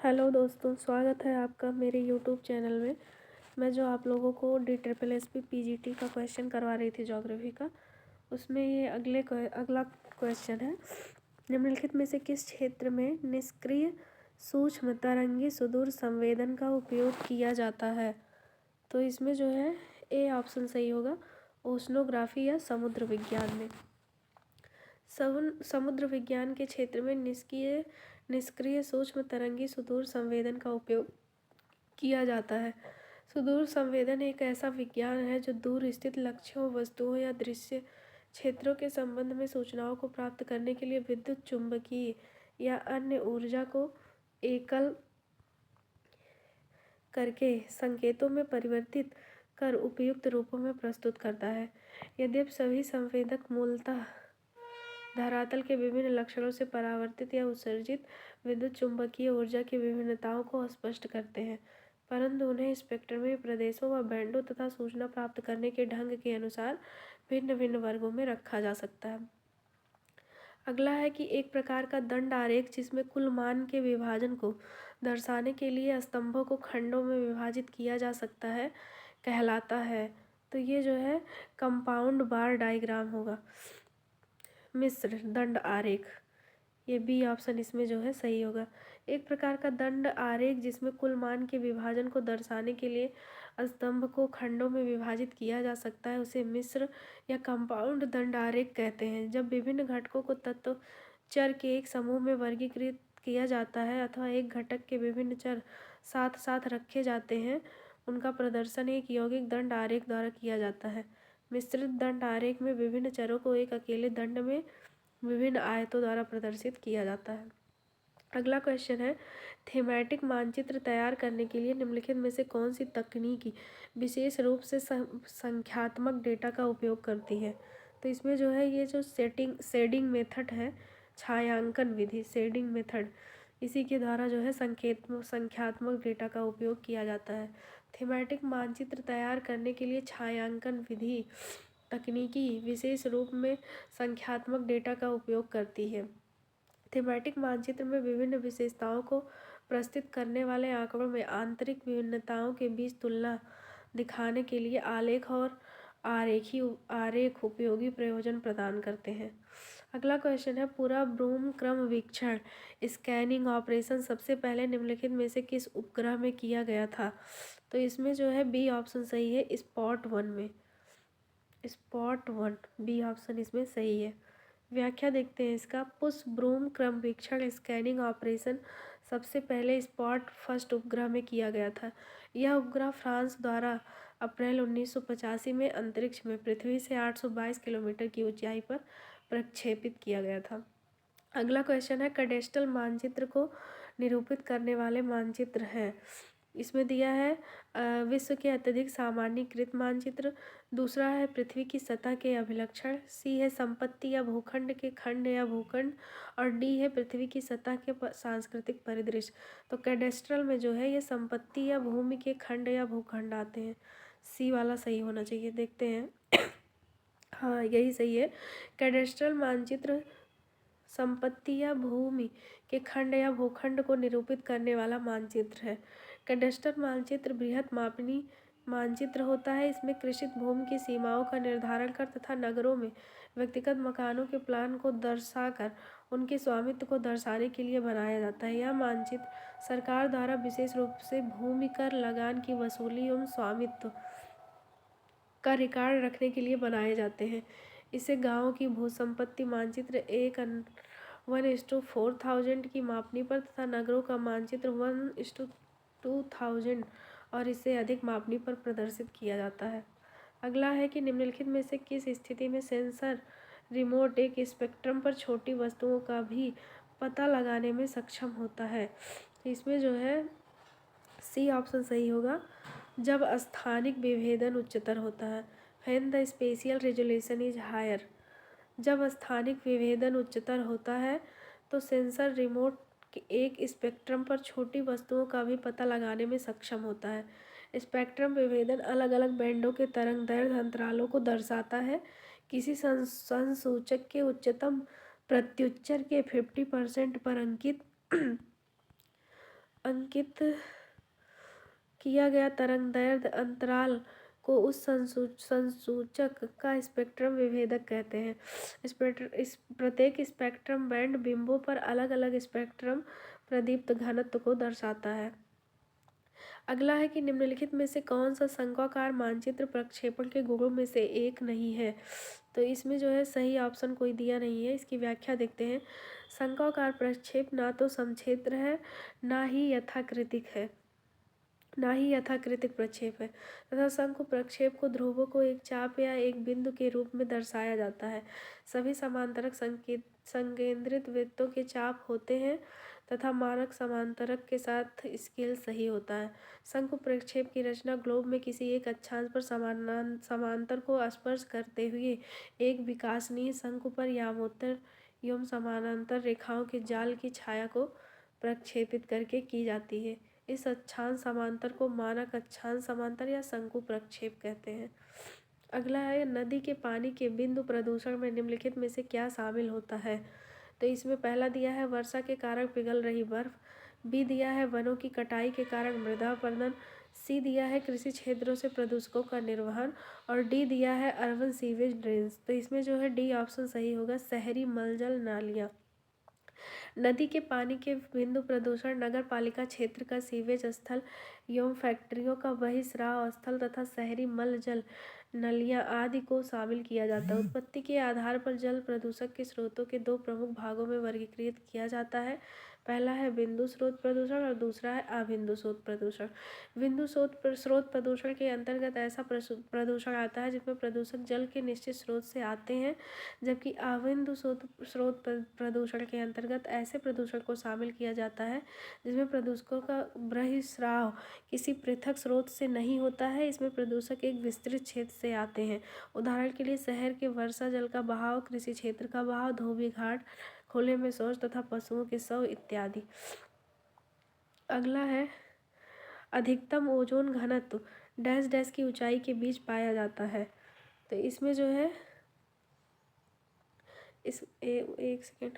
Hello दोस्तों, स्वागत है आपका मेरे यूट्यूब चैनल में। मैं जो आप लोगों को DSSP PGT का क्वेश्चन करवा रही थी ज्योग्राफी का, उसमें ये अगला क्वेश्चन है। निम्नलिखित में से किस क्षेत्र में निष्क्रिय सूक्ष्म तरंगी सुदूर संवेदन का उपयोग किया जाता है? तो इसमें जो है ए ऑप्शन सही होगा, ओशनोग्राफी या समुद्र विज्ञान में। समुद्र विज्ञान के क्षेत्र में निष्क्रिय सूक्ष्म तरंगी सुदूर संवेदन का उपयोग किया जाता है। सुदूर संवेदन एक ऐसा विज्ञान है जो दूर स्थित लक्ष्यों, वस्तुओं या दृश्य क्षेत्रों के संबंध में सूचनाओं को प्राप्त करने के लिए विद्युत, चुंबकीय या अन्य ऊर्जा को एकल करके संकेतों में परिवर्तित कर उपयुक्त रूपों में प्रस्तुत करता है। यद्यपि सभी संवेदक मूलतः धरातल के विभिन्न लक्षणों से परावर्तित या उत्सर्जित विद्युत चुंबकीय ऊर्जा की विभिन्नताओं को स्पष्ट करते हैं, परंतु उन्हें स्पेक्ट्रमी प्रदेशों व बैंडों तथा सूचना प्राप्त करने के ढंग के अनुसार भिन्न भिन्न वर्गों में रखा जा सकता है। अगला है कि एक प्रकार का दंड आरेख जिसमें कुल मान के विभाजन को दर्शाने के लिए स्तंभों को खंडों में विभाजित किया जा सकता है कहलाता है। तो ये जो है कंपाउंड बार डायग्राम होगा, मिश्र दंड आरेख। ये बी ऑप्शन इसमें जो है सही होगा। एक प्रकार का दंड आरेख जिसमें कुल मान के विभाजन को दर्शाने के लिए स्तंभ को खंडों में विभाजित किया जा सकता है, उसे मिश्र या कंपाउंड दंड आरेख कहते हैं। जब विभिन्न घटकों को तत्व चर के एक समूह में वर्गीकृत किया जाता है अथवा एक घटक के विभिन्न चर साथ साथ रखे जाते हैं, उनका प्रदर्शन एक यौगिक दंड आरेख द्वारा किया जाता है। मिश्रित दंड आरेख में विभिन्न चरों को एक अकेले दंड में विभिन्न आयतों द्वारा प्रदर्शित किया जाता है। अगला क्वेश्चन है, थीमेटिक मानचित्र तैयार करने के लिए निम्नलिखित में से कौन सी तकनीकी विशेष रूप से संख्यात्मक डेटा का उपयोग करती है? तो इसमें जो है ये जो शेडिंग मेथड है, छायांकन विधि, शेडिंग मेथड, इसी के द्वारा जो है संख्यात्मक डेटा का उपयोग किया जाता है। थीमेटिक मानचित्र तैयार करने के लिए छायांकन विधि तकनीकी विशेष रूप में संख्यात्मक डेटा का उपयोग करती है। थीमेटिक मानचित्र में विभिन्न विशेषताओं को प्रस्तुत करने वाले आंकड़ों में आंतरिक विभिन्नताओं के बीच तुलना दिखाने के लिए आलेख और आरेख उपयोगी प्रयोजन प्रदान करते हैं। अगला क्वेश्चन है, पूरा ब्रूम क्रम वीक्षण स्कैनिंग ऑपरेशन सबसे पहले निम्नलिखित में से किस उपग्रह में किया गया था? तो इसमें जो है बी ऑप्शन सही है, स्पॉट 1 में। स्पॉट 1 बी ऑप्शन इसमें सही है। व्याख्या देखते हैं इसका। पुश ब्रूम क्रम वीक्षण स्कैनिंग ऑपरेशन सबसे पहले स्पॉट फर्स्ट उपग्रह में किया गया था। यह उपग्रह फ्रांस द्वारा अप्रैल 1985 में अंतरिक्ष में पृथ्वी से 822 किलोमीटर की ऊंचाई पर प्रक्षेपित किया गया था। अगला क्वेश्चन है, कैडेस्ट्रल मानचित्र को निरूपित करने वाले मानचित्र हैं। इसमें दिया है विश्व के अत्यधिक सामान्यीकृत मानचित्र, दूसरा है पृथ्वी की सतह के अभिलक्षण, सी है संपत्ति या भूखंड के खंड या भूखंड, और डी है पृथ्वी की सतह के सांस्कृतिक परिदृश्य। तो कैडेस्ट्रल में जो है ये संपत्ति या भूमि के खंड या भूखंड आते हैं। सी वाला सही होना चाहिए, देखते हैं। हाँ, यही सही है। कैडेस्ट्रल मानचित्र संपत्ति या भूमि के खंड या भूखंड को निरूपित करने वाला मानचित्र है। कैडेस्ट्रल मानचित्र बृहत मापनी मानचित्र होता है। इसमें कृषित भूमि की सीमाओं का निर्धारण कर तथा नगरों में व्यक्तिगत मकानों के प्लान को दर्शाकर उनके स्वामित्व को दर्शाने के लिए बनाया जाता है। यह मानचित्र सरकार द्वारा विशेष रूप से भूमि कर, लगान की वसूली एवं स्वामित्व का रिकॉर्ड रखने के लिए बनाए जाते हैं। इसे गाँव की भूसंपत्ति मानचित्र 1:4000 की मापनी पर तथा नगरों का मानचित्र 1:2000 और इससे अधिक मापनी पर प्रदर्शित किया जाता है। अगला है कि निम्नलिखित में से किस स्थिति में सेंसर रिमोट एक स्पेक्ट्रम पर छोटी वस्तुओं का भी पता लगाने में सक्षम होता है? तो इसमें जो है सी ऑप्शन सही होगा, जब स्थानिक विभेदन उच्चतर होता है। When the spatial resolution is higher. जब स्थानिक विभेदन उच्चतर होता है तो सेंसर रिमोट एक स्पेक्ट्रम पर छोटी वस्तुओं का भी पता लगाने में सक्षम होता है। स्पेक्ट्रम विभेदन अलग अलग बैंडों के तरंग दैर्ध्य अंतरालों को दर्शाता है। किसी संसूचक के उच्चतम प्रत्युच्चर के 50% पर अंकित अंकित किया गया तरंगदैर्ध्य अंतराल को उस संसूचक का स्पेक्ट्रम विभेदक कहते हैं। इस प्रत्येक स्पेक्ट्रम बैंड बिंबों पर अलग अलग स्पेक्ट्रम प्रदीप्त घनत्व को दर्शाता है। अगला है कि निम्नलिखित में से कौन सा शंक्वाकार मानचित्र प्रक्षेपण के गुणों में से एक नहीं है। तो इसमें जो है सही ऑप्शन कोई दिया नहीं है। इसकी व्याख्या देखते हैं। शंक्वाकार प्रक्षेप ना तो समक्षेत्र है ना ही यथाकृतिक प्रक्षेप है तथा शंकु प्रक्षेप को ध्रुवों को एक चाप या एक बिंदु के रूप में दर्शाया जाता है। सभी समांतरक संकेंद्रित वृत्तों के चाप होते हैं तथा मानक समांतरक के साथ स्केल सही होता है। शंकु प्रक्षेप की रचना ग्लोब में किसी एक अक्षांश पर समांतर को स्पर्श करते हुए एक विकासनीय शंकु पर यामोत्तर एवं समानांतर रेखाओं के जाल की छाया को प्रक्षेपित करके की जाती है। इस अक्षांश समांतर को मानक अक्षांश समांतर या शंकु प्रक्षेप कहते हैं। अगला है नदी के पानी के बिंदु प्रदूषण में निम्नलिखित में से क्या शामिल होता है। तो इसमें पहला दिया है वर्षा के कारण पिघल रही बर्फ, बी दिया है वनों की कटाई के कारण मृदा अपरदन, सी दिया है कृषि क्षेत्रों से प्रदूषकों का निर्वहन और डी दिया है अर्बन सीवेज ड्रेन्स। तो इसमें जो है डी ऑप्शन सही होगा, शहरी मलजल नालियाँ। नदी के पानी के बिंदु प्रदूषण नगर पालिका क्षेत्र का सीवेज स्थल एवं फैक्ट्रियों का बहिस्राव स्थल तथा शहरी मल जल नलियाँ आदि को शामिल किया जाता है। उत्पत्ति के आधार पर जल प्रदूषक के स्रोतों के दो प्रमुख भागों में वर्गीकृत किया जाता है। पहला है बिंदु स्रोत प्रदूषण और दूसरा है अबिंदु स्रोत प्रदूषण। बिंदु स्रोत प्रदूषण के अंतर्गत ऐसा प्रदूषण आता है जिसमें प्रदूषक जल के निश्चित स्रोत से आते हैं, जबकि अबिंदु स्रोत प्रदूषण के अंतर्गत ऐसे प्रदूषण को शामिल किया जाता है जिसमें प्रदूषकों का बहिस्राव किसी पृथक स्रोत से नहीं होता है। इसमें प्रदूषक एक विस्तृत क्षेत्र से आते हैं। उदाहरण के लिए शहर के वर्षा जल का बहाव, कृषि क्षेत्र का बहाव, धोबी घाट, खुले में शौच तथा पशुओं के शव इत्यादि। अगला है अधिकतम ओजोन घनत्व डैश डैश की ऊंचाई के बीच पाया जाता है। तो इसमें जो है एक सेकेंड,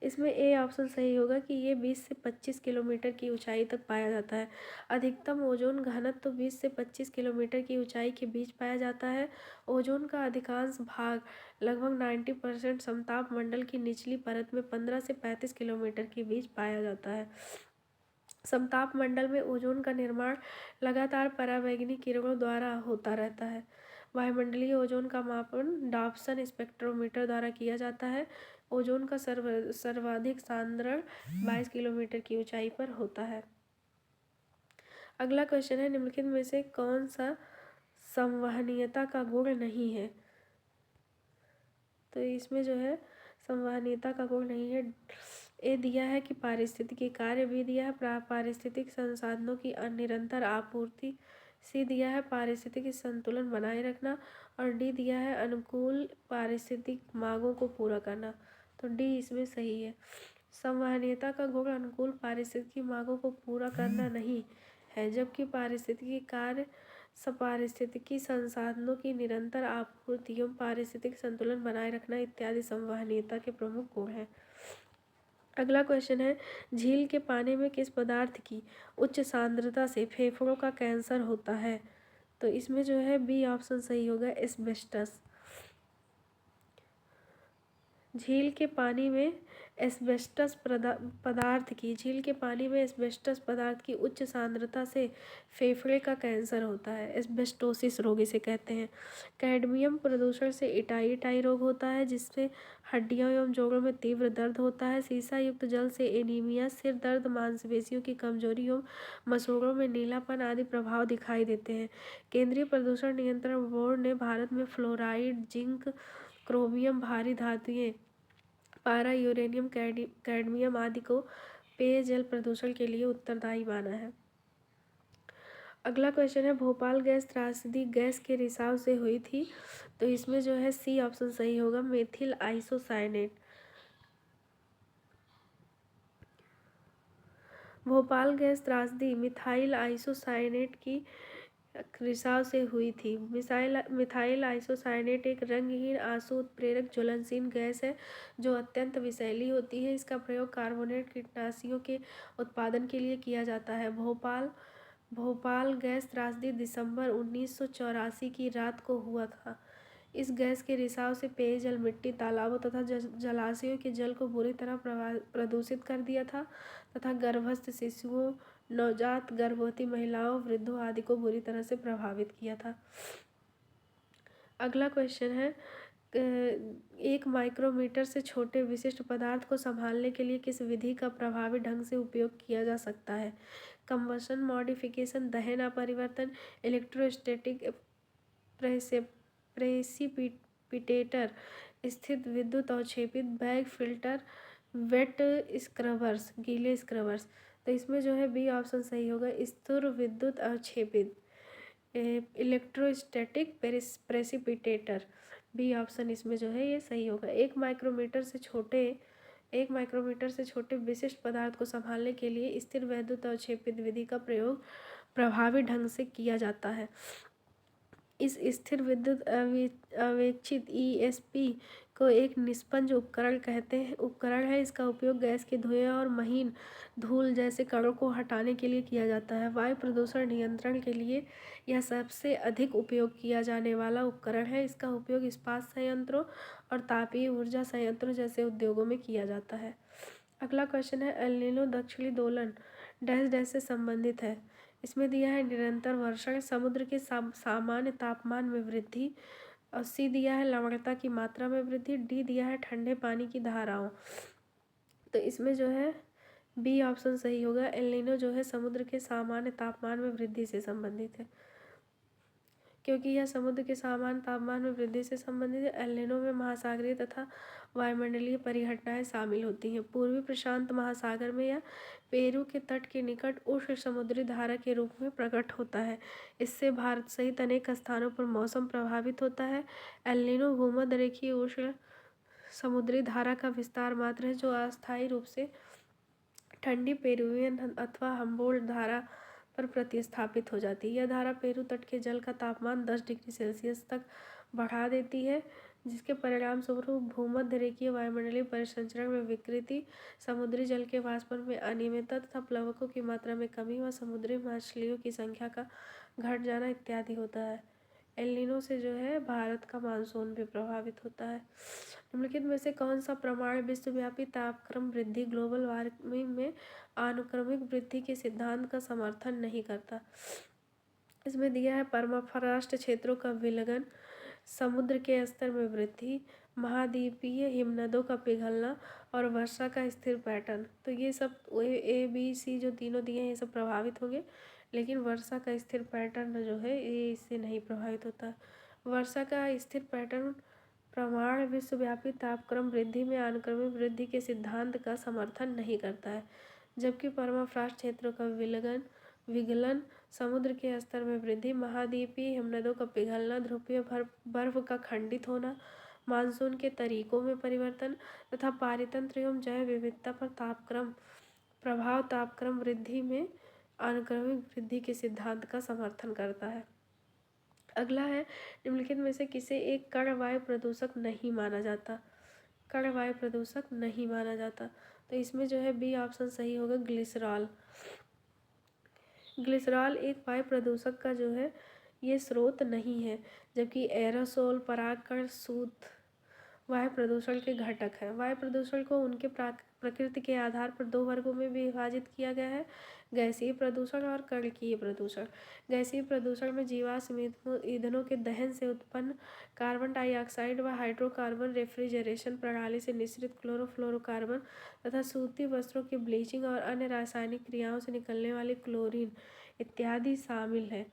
इसमें ए ऑप्शन सही होगा कि ये 20 से 25 किलोमीटर की ऊंचाई तक पाया जाता है। अधिकतम ओजोन घनत्व तो 20 से 25 किलोमीटर की ऊंचाई के बीच पाया जाता है। ओजोन का अधिकांश भाग लगभग 90% समताप मंडल की निचली परत में 15 से 35 किलोमीटर के बीच पाया जाता है। समताप मंडल में ओजोन का निर्माण लगातार पराबैंगनी किरणों द्वारा होता रहता है। वायुमंडलीय ओजोन का मापन डॉप्सन स्पेक्ट्रोमीटर द्वारा किया जाता है। ओजोन का सर्वाधिक सांद्रण 22 किलोमीटर की ऊंचाई पर होता है। अगला क्वेश्चन है निम्नलिखित में से कौन सा संवहनीयता का गुण नहीं है। तो इसमें जो है संवहनीयता का गुण नहीं है। ए दिया है कि पारिस्थितिकी कार्य, बी दिया है पारिस्थितिक संसाधनों की निरंतर आपूर्ति, सी दिया है पारिस्थितिक संतुलन बनाए रखना और डी दिया है अनुकूल पारिस्थितिक मांगों को पूरा करना। तो डी इसमें सही है। संवहनीयता का गुण अनुकूल पारिस्थितिकी मांगों को पूरा करना नहीं है, जबकि पारिस्थितिकी कार्य पारिस्थितिकी संसाधनों की निरंतर आपूर्ति एवं पारिस्थितिक संतुलन बनाए रखना इत्यादि संवहनीयता के प्रमुख गुण हैं। अगला क्वेश्चन है झील के पानी में किस पदार्थ की उच्च सांद्रता से फेफड़ों का कैंसर होता है। तो इसमें जो है बी ऑप्शन सही होगा, एस्बेस्टस। झील के पानी में एस्बेस्टस पदार्थ की उच्च सांद्रता से फेफड़े का कैंसर होता है। एस्बेस्टोसिस रोग इसे कहते हैं। कैडमियम प्रदूषण से इटाई रोग होता है, जिससे हड्डियों एवं जोड़ों में तीव्र दर्द होता है। सीसा युक्त जल से एनीमिया, सिर दर्द, मांसपेशियों की कमजोरी एवं मसूड़ों में नीलापन आदि प्रभाव दिखाई देते हैं। केंद्रीय प्रदूषण नियंत्रण बोर्ड ने भारत में फ्लोराइड, जिंक, क्रोमियम, भारी धातुएं, पारा, यूरेनियम, कैडमियम आदि को पेयजल प्रदूषण के लिए उत्तरदायी माना है। अगला क्वेश्चन है भोपाल गैस त्रासदी गैस के रिसाव से हुई थी। तो इसमें जो है सी ऑप्शन सही होगा, मेथिल आइसोसाइनेट। भोपाल गैस त्रासदी मिथाइल आइसोसाइनेट की रिसाव से हुई थी। मिथाइल आइसोसाइनेट एक रंगहीन आंसू उत्प्रेरक ज्वलनशील गैस है जो अत्यंत विषैली होती है। इसका प्रयोग कार्बोनेट कीटनाशियों के उत्पादन के लिए किया जाता है। भोपाल गैस त्रासदी दिसंबर 1984 की रात को हुआ था। इस गैस के रिसाव से पेयजल, मिट्टी, तालाबों तथा जलाशयों के जल को बुरी तरह प्रदूषित कर दिया था तथा गर्भस्थ शिशुओं, नवजात गर्भवती महिलाओं, वृद्धों आदि को बुरी तरह से प्रभावित किया था। अगला क्वेश्चन है, 1 माइक्रोमीटर से छोटे विशिष्ट पदार्थ को संभालने के लिए किस विधि का प्रभावी ढंग से उपयोग किया जा सकता है? कंबशन मॉडिफिकेशन, दहन अपरिवर्तन, इलेक्ट्रोस्टैटिक प्रेसिपिटेटर, स्थिर विद्युत अवक्षेपित बैग फिल्टर, वेट स्क्रबर्स, गीले स्क्रबर्स। तो इसमें जो है बी ऑप्शन सही होगा, स्थिर विद्युत अवक्षेपित, इलेक्ट्रोस्टैटिक प्रेसिपिटेटर। बी ऑप्शन इसमें जो है ये सही होगा। 1 माइक्रोमीटर से छोटे विशिष्ट पदार्थ को संभालने के लिए स्थिर विद्युत अवक्षेपित विधि का प्रयोग प्रभावी ढंग से किया जाता है। इस स्थिर विद्युत अवेक्षित ESP को एक निस्पंज उपकरण है। इसका उपयोग गैस के धुएं और महीन धूल जैसे कणों को हटाने के लिए किया जाता है। वायु प्रदूषण नियंत्रण के लिए यह सबसे अधिक उपयोग किया जाने वाला उपकरण है। इसका उपयोग इस्पात संयंत्रों और तापीय ऊर्जा संयंत्रों जैसे उद्योगों में किया जाता है। अगला क्वेश्चन है, एल नीनो दक्षिणी दोलन डैश डैश से संबंधित है। इसमें दिया है निरंतर वर्षण, समुद्र के सामान्य तापमान में वृद्धि, और सी दिया है लवणता की मात्रा में वृद्धि, डी दिया है ठंडे पानी की धाराओं। तो इसमें जो है बी ऑप्शन सही होगा, एल नीनो जो है समुद्र के सामान्य तापमान में वृद्धि से संबंधित है। क्योंकि यह समुद्र के सामान्य तापमान में वृद्धि से संबंधित है, एल नीनो में महासागरीय तथा वायुमंडलीय परिघटनाएं शामिल होती हैं। पूर्वी प्रशांत महासागर में यह पेरू के तट के निकट उष्ण समुद्री धारा के रूप में प्रकट होता है। इससे भारत सहित अनेक स्थानों पर मौसम प्रभावित होता है। एल नीनो भूमध्यरेखीय उष्ण समुद्री धारा का विस्तार मात्र है जो अस्थायी रूप से ठंडी पेरुवियन अथवा हम्बोल्ट धारा पर प्रतिस्थापित हो जाती है। यह धारा पेरू तट के जल का तापमान 10 डिग्री सेल्सियस तक बढ़ा देती है, जिसके परिणाम स्वरूप भूमध्यरेखीय वायुमंडलीय परिसंचरण में विकृति, समुद्री जल के वाष्पन में अनियमितता तथा प्लवकों की मात्रा में कमी व समुद्री मछलियों की संख्या का घट जाना इत्यादि होता है। एल नीनो से जो है भारत का मानसून भी प्रभावित होता है। निम्नलिखित में से कौन सा प्रमाण विश्वव्यापी तापक्रम वृद्धि ग्लोबल वार्मिंग में अनुक्रमिक वृद्धि के सिद्धांत का समर्थन नहीं करता? इसमें दिया है परमाफ्रॉस्ट क्षेत्रों का विलयन, समुद्र के स्तर में वृद्धि, महाद्वीपीय हिमनदों का पिघलना और वर्षा का स्थिर पैटर्न। तो ये सब A, B, C जो तीनों दिए हैं ये सब प्रभावित होंगे, लेकिन वर्षा का स्थिर पैटर्न जो है ये इससे नहीं प्रभावित होता। वर्षा का स्थिर पैटर्न प्रमाण विश्वव्यापी तापक्रम वृद्धि में अनुक्रमिक वृद्धि के सिद्धांत का समर्थन नहीं करता है, जबकि परमाफ्रॉस्ट क्षेत्रों का विगलन, समुद्र के स्तर में वृद्धि, महाद्वीपीय हिमनदों का पिघलना, ध्रुवीय बर्फ का खंडित होना, मानसून के तरीकों में परिवर्तन तथा पारितंत्र एवं जैव विविधता पर तापक्रम वृद्धि में अनुक्रमिक वृद्धि के सिद्धांत का समर्थन करता है। अगला है, निम्नलिखित में से किसे एक कण वायु प्रदूषक नहीं माना जाता? कण वायु प्रदूषक नहीं माना जाता, तो इसमें जो है बी ऑप्शन सही होगा, ग्लिसरॉल। ग्लिसरॉल एक वायु प्रदूषक का जो है ये स्रोत नहीं है, जबकि एरोसोल, परागकण, सूत वायु प्रदूषण के घटक है। वायु प्रदूषण को उनके प्रकृति के आधार पर 2 वर्गों में विभाजित किया गया है, गैसीय प्रदूषण और कणकीय प्रदूषण। गैसीय प्रदूषण में जीवाश्म ईंधनों के दहन से उत्पन्न कार्बन डाइऑक्साइड व हाइड्रोकार्बन, रेफ्रिजरेशन प्रणाली से निश्रित क्लोरोफ्लोरोकार्बन तथा सूती वस्त्रों की ब्लीचिंग और अन्य रासायनिक क्रियाओं से निकलने वाले क्लोरीन इत्यादि शामिल है।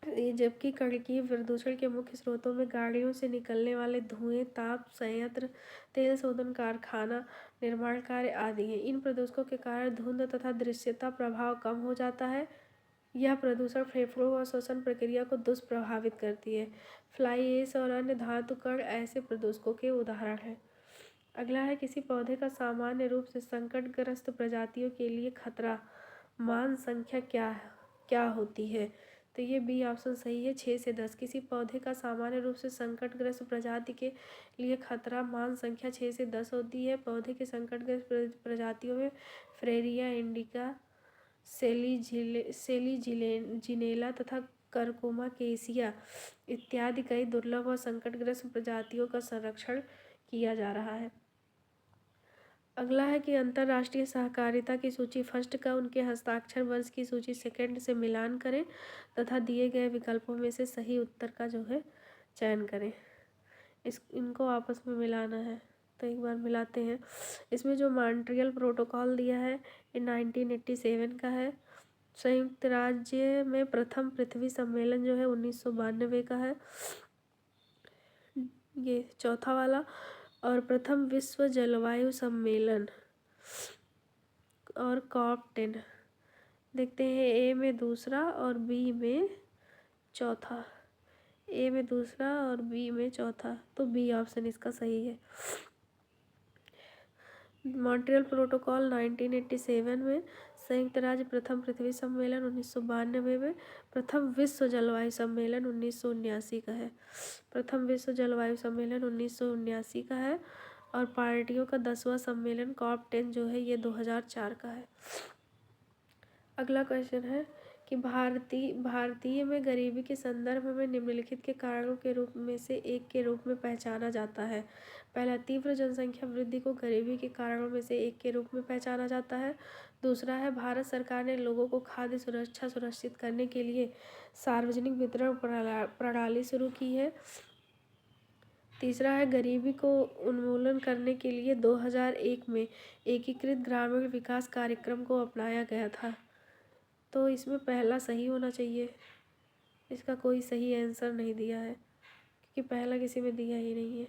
जबकि कणकीय प्रदूषण के मुख्य स्रोतों में गाड़ियों से निकलने वाले धुएं, ताप संयंत्र, तेल शोधन कारखाना, निर्माण कार्य आदि हैं। इन प्रदूषकों के कारण धुंध तथा दृश्यता प्रभाव कम हो जाता है। यह प्रदूषण फेफड़ों व श्वसन प्रक्रिया को दुष्प्रभावित करती है। फ्लाई ऐश और अन्य धातु कण ऐसे प्रदूषकों के उदाहरण हैं। अगला है, किसी पौधे का सामान्य रूप से संकटग्रस्त प्रजातियों के लिए खतरा मान संख्या क्या होती है? तो ये बी ऑप्शन सही है। 6 से 10 किसी पौधे का सामान्य रूप से संकटग्रस्त प्रजाति के लिए खतरा मान संख्या 6 से 10 होती है। पौधे के संकटग्रस्त प्रजातियों में फ्रेरिया इंडिका, सेलीजिनेला तथा करकोमा केसिया इत्यादि कई दुर्लभ और संकटग्रस्त प्रजातियों का संरक्षण किया जा रहा है। अगला है कि अंतर्राष्ट्रीय सहकारिता की सूची फर्स्ट का उनके हस्ताक्षर वर्ष की सूची सेकंड से मिलान करें तथा दिए गए विकल्पों में से सही उत्तर का जो है चयन करें। इनको आपस में मिलाना है, तो एक बार मिलाते हैं। इसमें जो मॉन्ट्रियल प्रोटोकॉल दिया है ये 1987 का है। संयुक्त राज्य में प्रथम पृथ्वी सम्मेलन जो है 1992 का है, ये चौथा वाला। और प्रथम विश्व जलवायु सम्मेलन और COP10 देखते हैं। ए में दूसरा और बी में चौथा, ए में दूसरा और बी में चौथा, तो बी ऑप्शन इसका सही है। मॉन्ट्रियल प्रोटोकॉल 1987 में, संयुक्त राज्य प्रथम पृथ्वी सम्मेलन 1992 में, प्रथम विश्व जलवायु सम्मेलन 1979 का है। प्रथम विश्व जलवायु सम्मेलन 1979 का है और पार्टियों का 10वां सम्मेलन COP10 जो है ये 2004 का है। अगला क्वेश्चन है कि भारतीय में गरीबी के संदर्भ में निम्नलिखित के कारणों के रूप में से एक के रूप में पहचाना जाता है। पहला, तीव्र जनसंख्या वृद्धि को गरीबी के कारणों में से एक के रूप में पहचाना जाता है। दूसरा है, भारत सरकार ने लोगों को खाद्य सुरक्षा सुनिश्चित करने के लिए सार्वजनिक वितरण प्रणाली शुरू की है। तीसरा है, गरीबी को उन्मूलन करने के लिए 2001 में एकीकृत ग्रामीण विकास कार्यक्रम को अपनाया गया था। तो इसमें पहला सही होना चाहिए, इसका कोई सही आंसर नहीं दिया है क्योंकि पहला किसी में दिया ही नहीं है।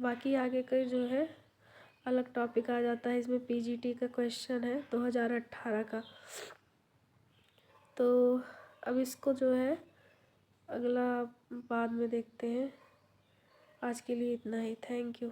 बाकी आगे का जो है अलग टॉपिक आ जाता है। इसमें PGT का क्वेश्चन है 2018 का। तो अब इसको जो है अगला बाद में देखते हैं। आज के लिए इतना ही। Thank you.